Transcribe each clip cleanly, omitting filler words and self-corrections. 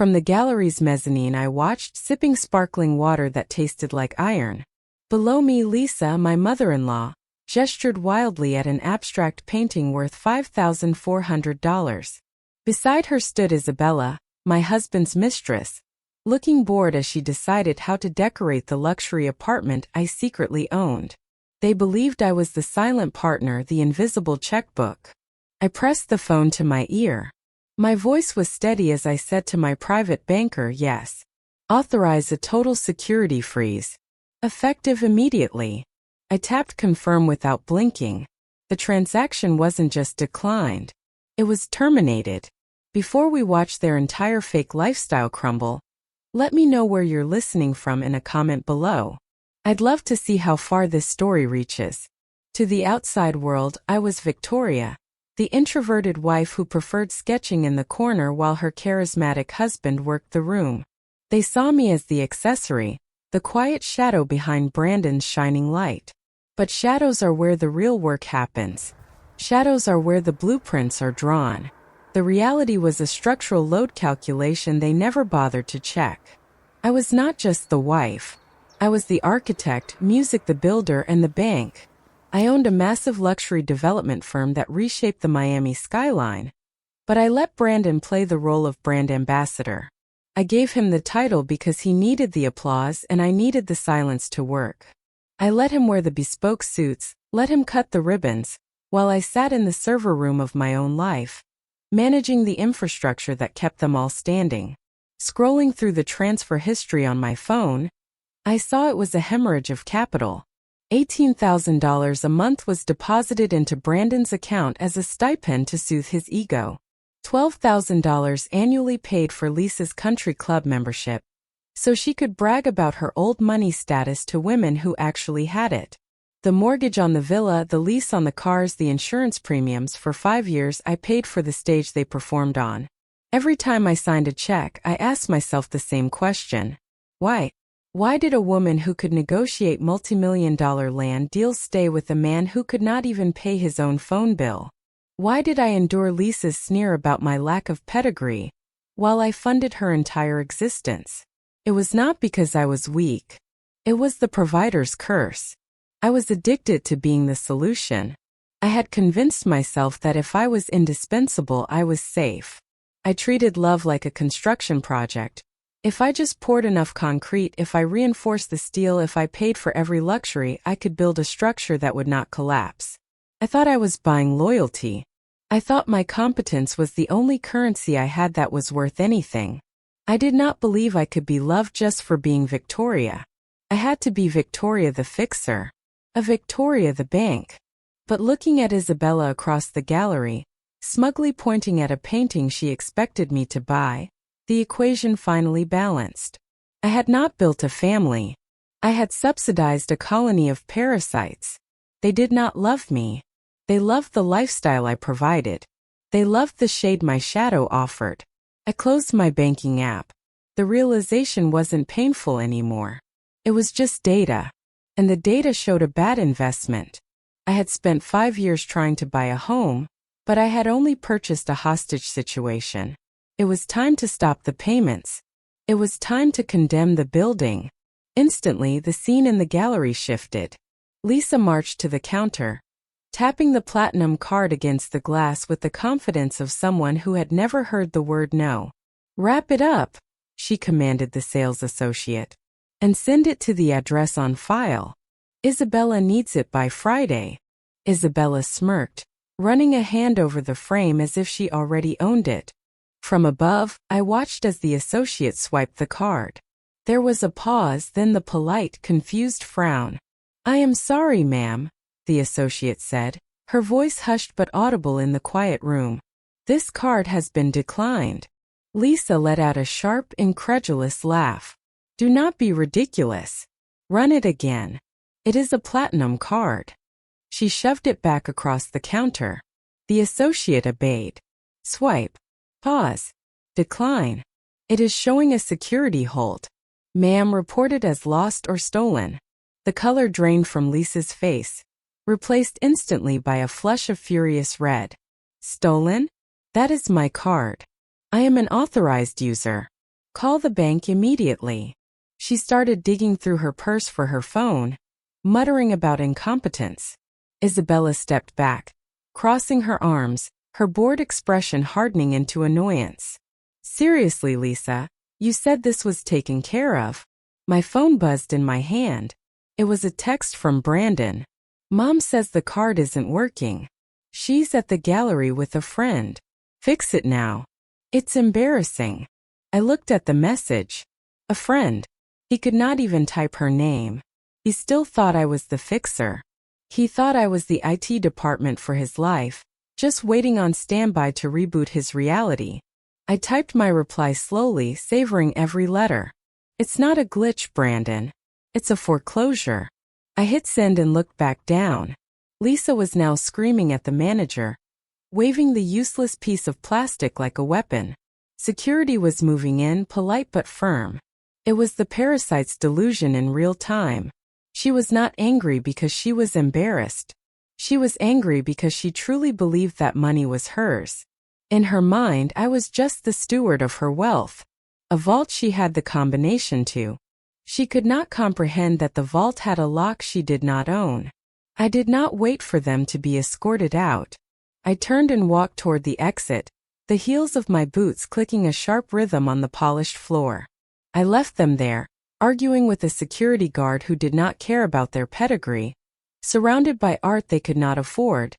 From the gallery's mezzanine I watched, sipping sparkling water that tasted like iron. Below me Lisa, my mother-in-law, gestured wildly at an abstract painting worth $5,400. Beside her stood Isabella, my husband's mistress, looking bored as she decided how to decorate the luxury apartment I secretly owned. They believed I was the silent partner, the invisible checkbook. I pressed the phone to my ear. My voice was steady as I said to my private banker, yes. Authorize a total security freeze. Effective immediately. I tapped confirm without blinking. The transaction wasn't just declined. It was terminated. Before we watch their entire fake lifestyle crumble, let me know where you're listening from in a comment below. I'd love to see how far this story reaches. To the outside world, I was Victoria, the introverted wife who preferred sketching in the corner while her charismatic husband worked the room. They saw me as the accessory, the quiet shadow behind Brandon's shining light. But shadows are where the real work happens. Shadows are where the blueprints are drawn. The reality was a structural load calculation they never bothered to check. I was not just the wife. I was the architect, music the builder, and the bank. I owned a massive luxury development firm that reshaped the Miami skyline. But I let Brandon play the role of brand ambassador. I gave him the title because he needed the applause and I needed the silence to work. I let him wear the bespoke suits, let him cut the ribbons, while I sat in the server room of my own life, managing the infrastructure that kept them all standing. Scrolling through the transfer history on my phone, I saw it was a hemorrhage of capital. $18,000 a month was deposited into Brandon's account as a stipend to soothe his ego. $12,000 annually paid for Lisa's country club membership, so she could brag about her old money status to women who actually had it. The mortgage on the villa, the lease on the cars, the insurance premiums for 5 years I paid for the stage they performed on. Every time I signed a check, I asked myself the same question. Why? Why did a woman who could negotiate multi-million-dollar land deals stay with a man who could not even pay his own phone bill? Why did I endure Lisa's sneer about my lack of pedigree, while I funded her entire existence? It was not because I was weak. It was the provider's curse. I was addicted to being the solution. I had convinced myself that if I was indispensable, I was safe. I treated love like a construction project. If I just poured enough concrete, if I reinforced the steel, if I paid for every luxury, I could build a structure that would not collapse. I thought I was buying loyalty. I thought my competence was the only currency I had that was worth anything. I did not believe I could be loved just for being Victoria. I had to be Victoria the fixer. A Victoria the bank. But looking at Isabella across the gallery, smugly pointing at a painting she expected me to buy, the equation finally balanced. I had not built a family. I had subsidized a colony of parasites. They did not love me. They loved the lifestyle I provided. They loved the shade my shadow offered. I closed my banking app. The realization wasn't painful anymore. It was just data. And the data showed a bad investment. I had spent 5 years trying to buy a home, but I had only purchased a hostage situation. It was time to stop the payments. It was time to condemn the building. Instantly, the scene in the gallery shifted. Lisa marched to the counter, tapping the platinum card against the glass with the confidence of someone who had never heard the word no. "Wrap it up," she commanded the sales associate, "and send it to the address on file. Isabella needs it by Friday." Isabella smirked, running a hand over the frame as if she already owned it. From above, I watched as the associate swiped the card. There was a pause, then the polite, confused frown. "I am sorry, ma'am," the associate said, her voice hushed but audible in the quiet room. "This card has been declined." Lisa let out a sharp, incredulous laugh. "Do not be ridiculous. Run it again. It is a platinum card." She shoved it back across the counter. The associate obeyed. Swipe. Pause. Decline. "It is showing a security hold. Ma'am, reported as lost or stolen." The color drained from Lisa's face, replaced instantly by a flush of furious red. "Stolen? That is my card. I am an authorized user. Call the bank immediately. She started digging through her purse for her phone, muttering about incompetence. Isabella stepped back, crossing her arms, her bored expression hardening into annoyance. Seriously, Lisa, you said this was taken care of. My phone buzzed in my hand. It was a text from Brandon. Mom says the card isn't working. She's at the gallery with a friend. Fix it now. It's embarrassing. I looked at the message. A friend. He could not even type her name. He still thought I was the fixer. He thought I was the IT department for his life, just waiting on standby to reboot his reality. I typed my reply slowly, savoring every letter. It's not a glitch, Brandon. It's a foreclosure. I hit send and looked back down. Lisa was now screaming at the manager, waving the useless piece of plastic like a weapon. Security was moving in, polite but firm. It was the parasite's delusion in real time. She was not angry because she was embarrassed. She was angry because she truly believed that money was hers. In her mind, I was just the steward of her wealth. A vault she had the combination to. She could not comprehend that the vault had a lock she did not own. I did not wait for them to be escorted out. I turned and walked toward the exit, the heels of my boots clicking a sharp rhythm on the polished floor. I left them there, arguing with a security guard who did not care about their pedigree, surrounded by art they could not afford,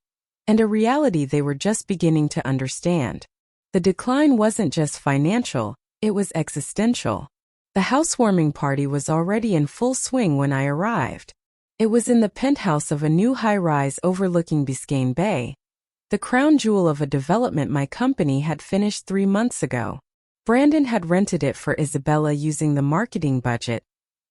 and a reality they were just beginning to understand. The decline wasn't just financial, it was existential. The housewarming party was already in full swing when I arrived. It was in the penthouse of a new high-rise overlooking Biscayne Bay, the crown jewel of a development my company had finished 3 months ago. Brandon had rented it for Isabella using the marketing budget,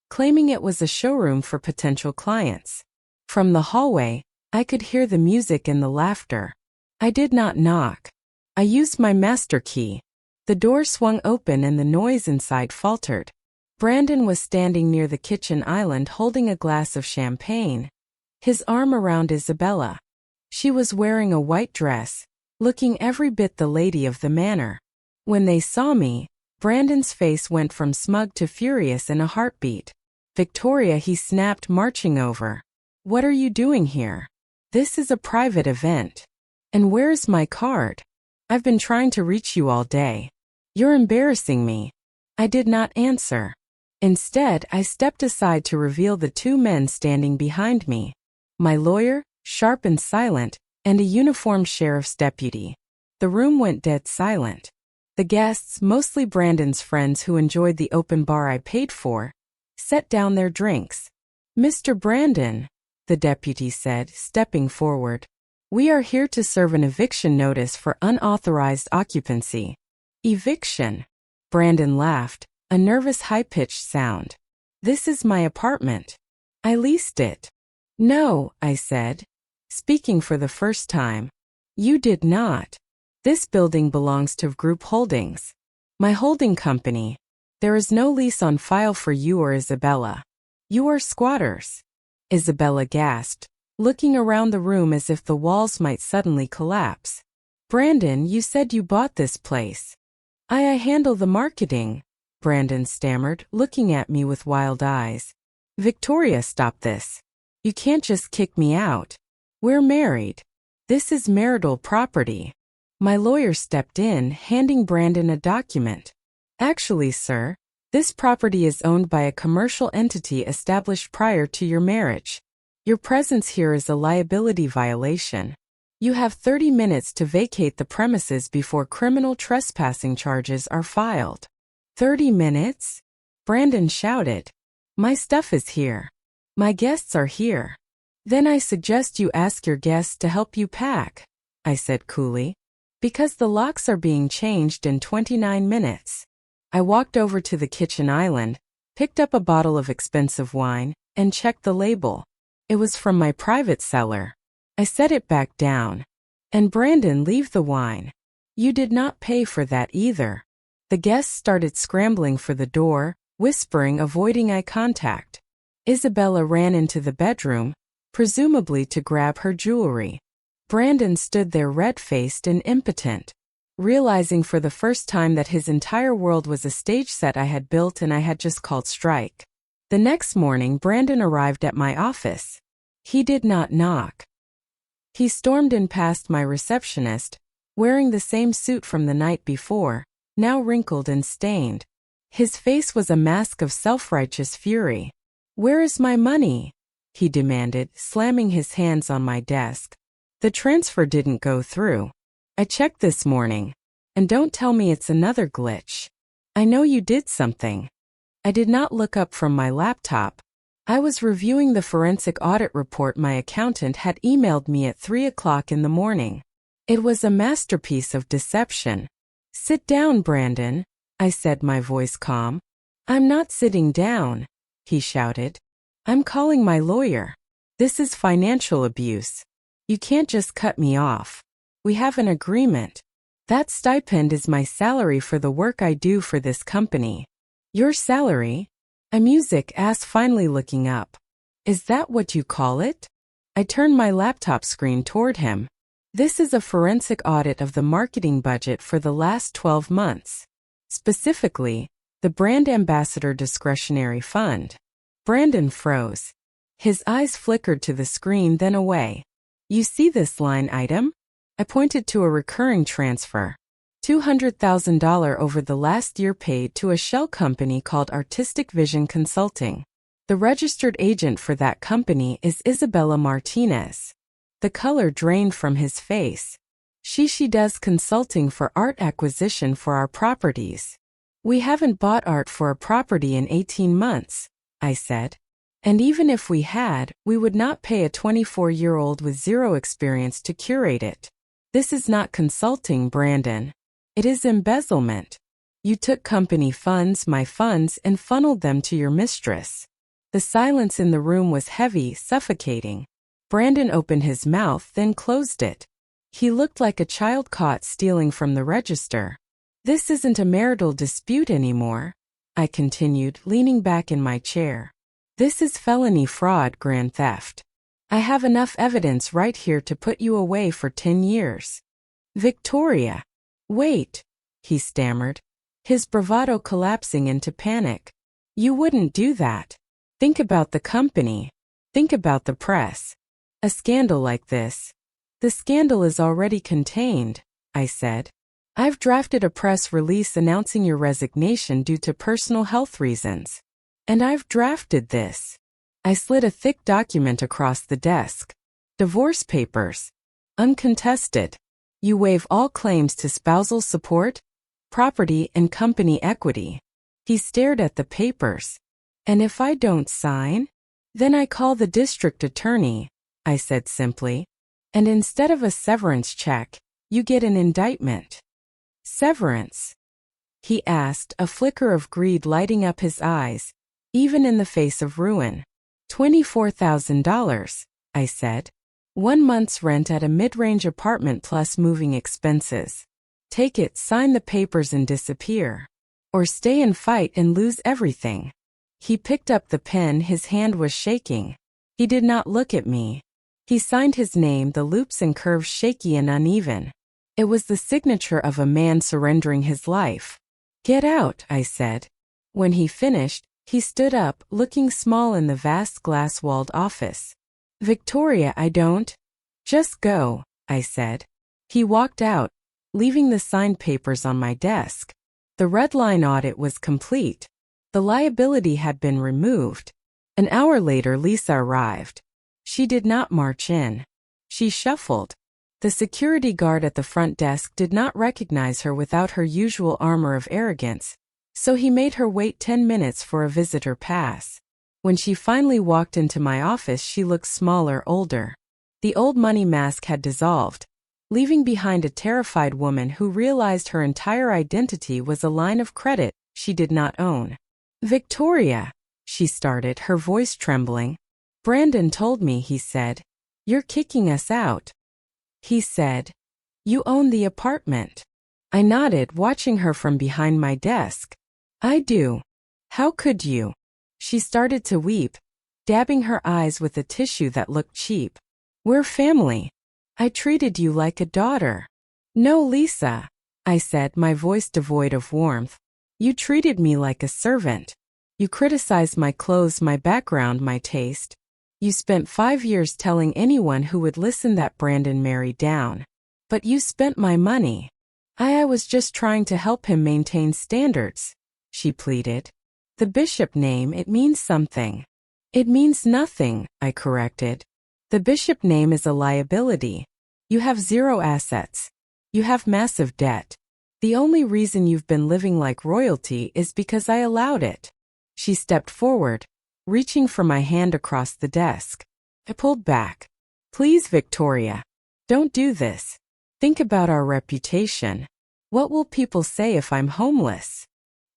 claiming it was a showroom for potential clients. From the hallway, I could hear the music and the laughter. I did not knock. I used my master key. The door swung open and the noise inside faltered. Brandon was standing near the kitchen island holding a glass of champagne, his arm around Isabella. She was wearing a white dress, looking every bit the lady of the manor. When they saw me, Brandon's face went from smug to furious in a heartbeat. Victoria, he snapped, marching over. What are you doing here? This is a private event. And where's my card? I've been trying to reach you all day. You're embarrassing me. I did not answer. Instead, I stepped aside to reveal the 2 men standing behind me. My lawyer, sharp and silent, and a uniformed sheriff's deputy. The room went dead silent. The guests, mostly Brandon's friends who enjoyed the open bar I paid for, set down their drinks. Mr. Brandon, the deputy said, stepping forward. We are here to serve an eviction notice for unauthorized occupancy. Eviction? Brandon laughed, a nervous high-pitched sound. This is my apartment. I leased it. No, I said, speaking for the first time. You did not. This building belongs to Group Holdings, my holding company. There is no lease on file for you or Isabella. You are squatters. Isabella gasped, looking around the room as if the walls might suddenly collapse. Brandon, you said you bought this place. I handle the marketing, Brandon stammered, looking at me with wild eyes. Victoria, stop this. You can't just kick me out. We're married. This is marital property. My lawyer stepped in, handing Brandon a document. Actually, sir, this property is owned by a commercial entity established prior to your marriage. Your presence here is a liability violation. You have 30 minutes to vacate the premises before criminal trespassing charges are filed. 30 minutes? Brandon shouted. My stuff is here. My guests are here. Then I suggest you ask your guests to help you pack, I said coolly. Because the locks are being changed in 29 minutes. I walked over to the kitchen island, picked up a bottle of expensive wine, and checked the label. It was from my private cellar. I set it back down. And Brandon, leave the wine. You did not pay for that either. The guests started scrambling for the door, whispering, avoiding eye contact. Isabella ran into the bedroom, presumably to grab her jewelry. Brandon stood there red-faced and impotent. realizing for the first time that his entire world was a stage set I had built and I had just called strike. The next morning, Brandon arrived at my office. He did not knock. He stormed in past my receptionist, wearing the same suit from the night before, now wrinkled and stained. His face was a mask of self-righteous fury. "Where is my money?" he demanded, slamming his hands on my desk. "The transfer didn't go through. I checked this morning. And don't tell me it's another glitch. I know you did something." I did not look up from my laptop. I was reviewing the forensic audit report my accountant had emailed me at 3 o'clock in the morning. It was a masterpiece of deception. "Sit down, Brandon," I said, my voice calm. "I'm not sitting down," he shouted. "I'm calling my lawyer. This is financial abuse. You can't just cut me off. We have an agreement. That stipend is my salary for the work I do for this company." "Your salary?" I asked, finally looking up. "Is that what you call it?" I turned my laptop screen toward him. "This is a forensic audit of the marketing budget for the last 12 months. Specifically, the Brand Ambassador Discretionary Fund." Brandon froze. His eyes flickered to the screen, then away. "You see this line item?" I pointed to a recurring transfer. $200,000 over the last year paid to a shell company called Artistic Vision Consulting. The registered agent for that company is Isabella Martinez. The color drained from his face. She does consulting for art acquisition for our properties. "We haven't bought art for a property in 18 months, I said. "And even if we had, we would not pay a 24-year-old with zero experience to curate it. This is not consulting, Brandon. It is embezzlement. You took company funds, my funds, and funneled them to your mistress." The silence in the room was heavy, suffocating. Brandon opened his mouth, then closed it. He looked like a child caught stealing from the register. "This isn't a marital dispute anymore," I continued, leaning back in my chair. "This is felony fraud, grand theft. I have enough evidence right here to put you away for 10 years. "Victoria." "Wait," he stammered, his bravado collapsing into panic. "You wouldn't do that. Think about the company. Think about the press. A scandal like this." "The scandal is already contained," I said. "I've drafted a press release announcing your resignation due to personal health reasons. And I've drafted this." I slid a thick document across the desk. "Divorce papers. Uncontested. You waive all claims to spousal support, property, and company equity." He stared at the papers. "And if I don't sign? Then I call the district attorney," I said simply. "And instead of a severance check, you get an indictment." "Severance?" he asked, a flicker of greed lighting up his eyes, even in the face of ruin. $24,000, I said. 1 month's rent at a mid-range apartment plus moving expenses. Take it, sign the papers and disappear. Or stay and fight and lose everything. He picked up the pen, his hand was shaking. He did not look at me. He signed his name, the loops and curves shaky and uneven. It was the signature of a man surrendering his life. "Get out," I said. When he finished, he stood up, looking small in the vast glass-walled office. "Victoria, I don't." "Just go," I said. He walked out, leaving the signed papers on my desk. The red line audit was complete. The liability had been removed. An hour later, Lisa arrived. She did not march in. She shuffled. The security guard at the front desk did not recognize her without her usual armor of arrogance, so he made her wait 10 minutes for a visitor pass. When she finally walked into my office, she looked smaller, older. The old money mask had dissolved, leaving behind a terrified woman who realized her entire identity was a line of credit she did not own. "Victoria," she started, her voice trembling. "Brandon told me," he said. "You're kicking us out." He said, "You own the apartment." I nodded, watching her from behind my desk. "I do. How could you?" She started to weep, dabbing her eyes with a tissue that looked cheap. "We're family. I treated you like a daughter." "No, Lisa. I said, my voice devoid of warmth. You treated me like a servant. You criticized my clothes, my background, my taste. You spent 5 years telling anyone who would listen that Brandon married down. But you spent my money. I was just trying to help him maintain standards, she pleaded. The Bishop name, it means something. It means nothing, I corrected. The Bishop name is a liability. You have 0 assets. You have massive debt. The only reason you've been living like royalty is because I allowed it. She stepped forward, reaching for my hand across the desk. I pulled back. Please, Victoria. Don't do this. Think about our reputation. What will people say if I'm homeless?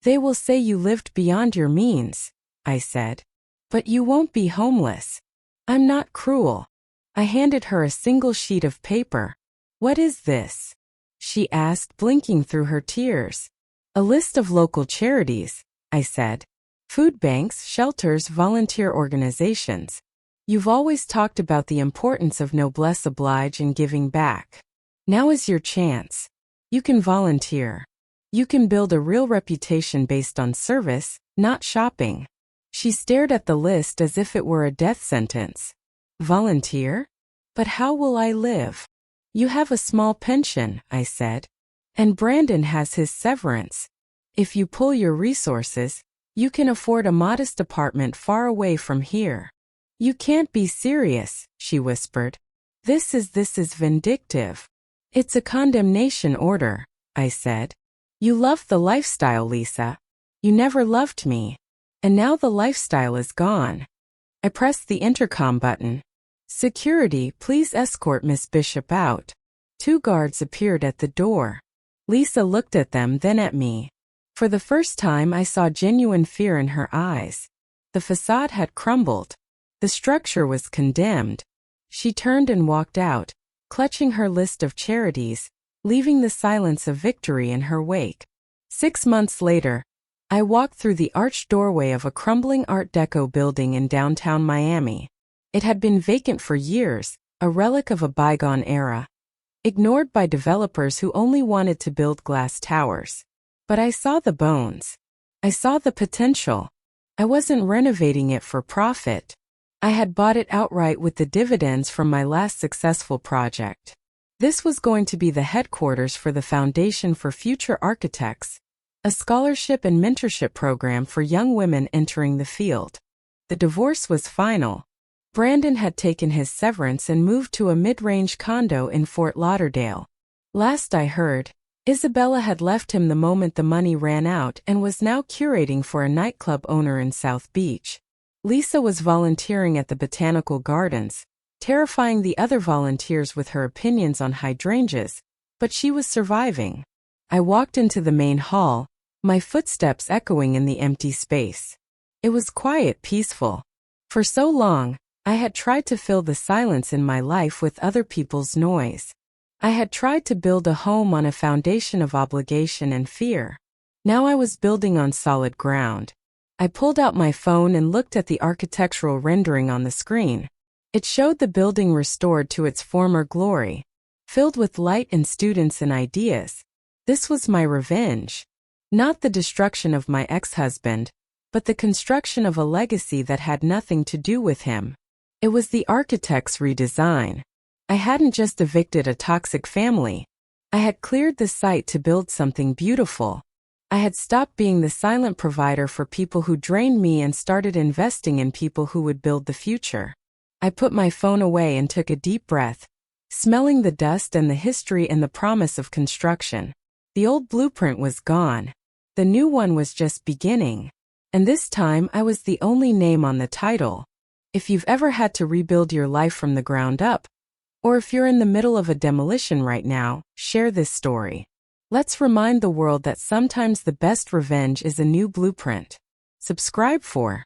They will say you lived beyond your means, I said. But you won't be homeless. I'm not cruel. I handed her a single sheet of paper. What is this? She asked, blinking through her tears. A list of local charities, I said. Food banks, shelters, volunteer organizations. You've always talked about the importance of noblesse oblige and giving back. Now is your chance. You can volunteer. You can build a real reputation based on service, not shopping. She stared at the list as if it were a death sentence. Volunteer? But how will I live? You have a small pension, I said. And Brandon has his severance. If you pool your resources, you can afford a modest apartment far away from here. You can't be serious, she whispered. This is vindictive. It's a condemnation order, I said. You loved the lifestyle, Lisa. You never loved me. And now the lifestyle is gone. I pressed the intercom button. Security, please escort Miss Bishop out. 2 guards appeared at the door. Lisa looked at them, then at me. For the first time, I saw genuine fear in her eyes. The facade had crumbled. The structure was condemned. She turned and walked out, clutching her list of charities, leaving the silence of victory in her wake. 6 months later, I walked through the arched doorway of a crumbling Art Deco building in downtown Miami. It had been vacant for years, a relic of a bygone era, ignored by developers who only wanted to build glass towers. But I saw the bones. I saw the potential. I wasn't renovating it for profit. I had bought it outright with the dividends from my last successful project. This was going to be the headquarters for the Foundation for Future Architects, a scholarship and mentorship program for young women entering the field. The divorce was final. Brandon had taken his severance and moved to a mid-range condo in Fort Lauderdale. Last I heard, Isabella had left him the moment the money ran out and was now curating for a nightclub owner in South Beach. Lisa was volunteering at the Botanical Gardens, terrifying the other volunteers with her opinions on hydrangeas, but she was surviving. I walked into the main hall, my footsteps echoing in the empty space. It was quiet, peaceful. For so long, I had tried to fill the silence in my life with other people's noise. I had tried to build a home on a foundation of obligation and fear. Now I was building on solid ground. I pulled out my phone and looked at the architectural rendering on the screen. It showed the building restored to its former glory, filled with light and students and ideas. This was my revenge. Not the destruction of my ex-husband, but the construction of a legacy that had nothing to do with him. It was the architect's redesign. I hadn't just evicted a toxic family. I had cleared the site to build something beautiful. I had stopped being the silent provider for people who drained me and started investing in people who would build the future. I put my phone away and took a deep breath, smelling the dust and the history and the promise of construction. The old blueprint was gone. The new one was just beginning. And this time I was the only name on the title. If you've ever had to rebuild your life from the ground up, or if you're in the middle of a demolition right now, share this story. Let's remind the world that sometimes the best revenge is a new blueprint. Subscribe for